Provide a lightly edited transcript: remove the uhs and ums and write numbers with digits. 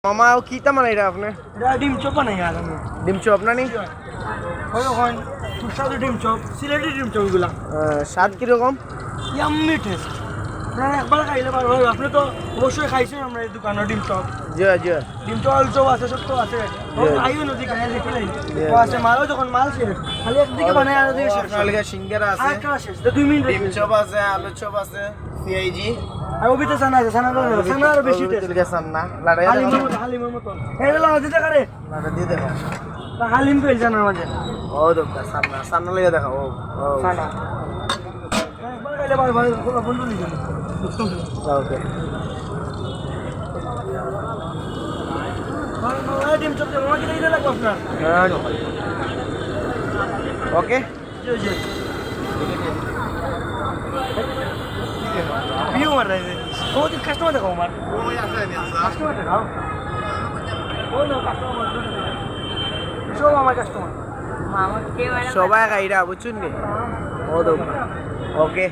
মামা কি তামান এটা আপনি এটা ডিম চপ বানাই আর আমি ডিম চপ না নি ওই ওখান সুস্বাদু ডিম চপ সিলেটি ডিম চপ এগুলা স্বাদ কিরকম ইয়াম্মি টেস্ট আপনারা একবার খাইলে পারবেন আপনি তো অবশ্যই খাইছেন আমরা এই দোকানের ডিম চপ জি জি ডিম চপ আলু চপ আছে সব তো আছে আইও নদী খাই দেখি নাই ও আছে মালও যখন মাল শেষ খালি একদিকে বানায় আর দিকে শেষ আপনার সিঙ্গারা আছে একটা শেষ 2 মিনিট ডিম চপ আছে আলু চপ আছে পিআইজি আর ওবিতে সানা আছে সানা আর বেশি টেস্ট না লাড়াই হালিমের মতো এটা লাগা দিতে পারে লাড়া দিয়ে দেখো হালিম পেল জানার মাঝে ও দোকা সামনা সামনা লেগে দেখো ও সানা একবার খাইলে ভালো ভালো বন্ধু নিয়ে ওকে ডিম চপ আমার কি দিতে লাগবে আপনার ওকে জি জি পিও মার রে ও দি কাস্টমার দেখো আমার কাস্টমার দেখাও ও না কাস্টমার সব আমার কাস্টমার সবাই গাইরা বুঝছুন নি ও দোকা ওকে